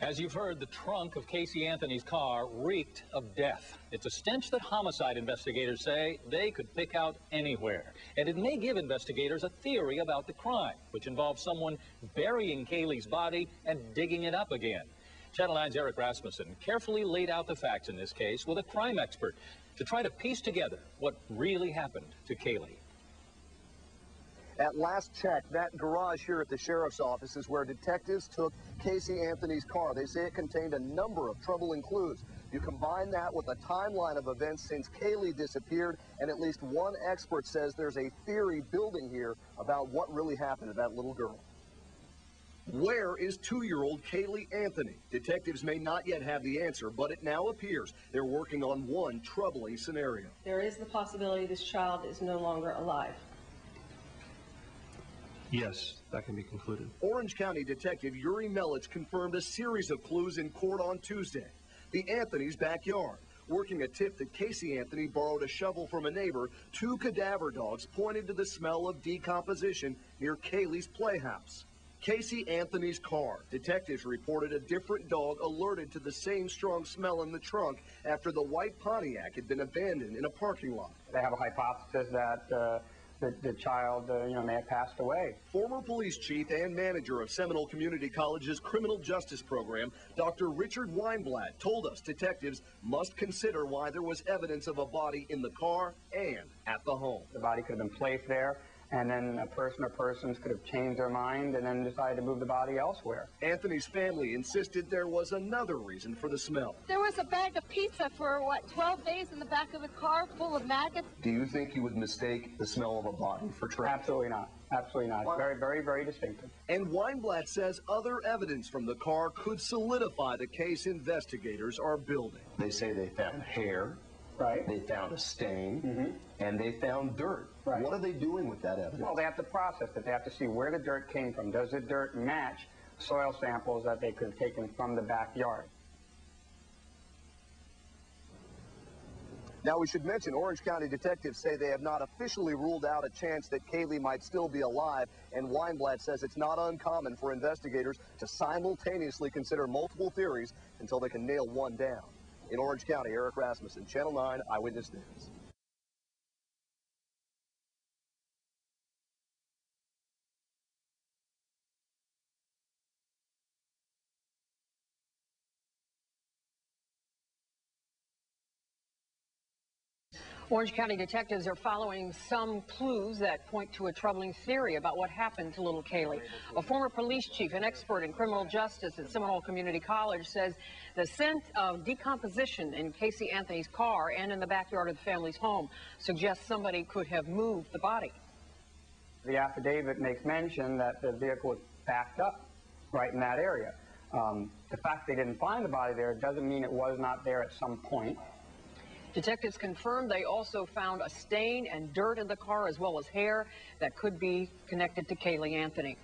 As you've heard, the trunk of Casey Anthony's car reeked of death. It's a stench that homicide investigators say they could pick out anywhere. And it may give investigators a theory about the crime, which involves someone burying Caylee's body and digging it up again. Channel 9's Eric Rasmussen carefully laid out the facts in this case with a crime expert to try to piece together what really happened to Caylee. At last check, that garage here at the sheriff's office is where detectives took Casey Anthony's car. They say it contained a number of troubling clues. You combine that with a timeline of events since Caylee disappeared, and at least one expert says there's a theory building here about what really happened to that little girl. Where is 2-year-old Caylee Anthony? Detectives may not yet have the answer, but it now appears they're working on one troubling scenario. There is the possibility this child is no longer alive. Yes, that can be concluded. Orange County Detective Yuri Melich confirmed a series of clues in court on Tuesday. The Anthony's backyard. Working a tip that Casey Anthony borrowed a shovel from a neighbor, 2 cadaver dogs pointed to the smell of decomposition near Caylee's playhouse. Casey Anthony's car. Detectives reported a different dog alerted to the same strong smell in the trunk after the white Pontiac had been abandoned in a parking lot. They have a hypothesis that the child, may have passed away. Former police chief and manager of Seminole Community College's criminal justice program, Dr. Richard Weinblatt, told us detectives must consider why there was evidence of a body in the car and at the home. The body could have been placed there, and then a person or persons could have changed their mind and then decided to move the body elsewhere. Anthony's family insisted there was another reason for the smell. There was a bag of pizza for, 12 days in the back of the car full of maggots. Do you think you would mistake the smell of a body for trash? Absolutely not. Absolutely not. It's very, very, very distinctive. And Weinblatt says other evidence from the car could solidify the case investigators are building. They say they found hair. Right. They found a stain, and they found dirt. Right. What are they doing with that evidence? Well, they have to process it. They have to see where the dirt came from. Does the dirt match soil samples that they could have taken from the backyard? Now, we should mention Orange County detectives say they have not officially ruled out a chance that Caylee might still be alive, and Weinblatt says it's not uncommon for investigators to simultaneously consider multiple theories until they can nail one down. In Orange County, Eric Rasmussen, Channel 9 Eyewitness News. Orange County detectives are following some clues that point to a troubling theory about what happened to little Caylee. A former police chief and expert in criminal justice at Seminole Community College says the scent of decomposition in Casey Anthony's car and in the backyard of the family's home suggests somebody could have moved the body. The affidavit makes mention that the vehicle was backed up right in that area. The fact they didn't find the body there doesn't mean it was not there at some point. Detectives confirmed they also found a stain and dirt in the car as well as hair that could be connected to Caylee Anthony.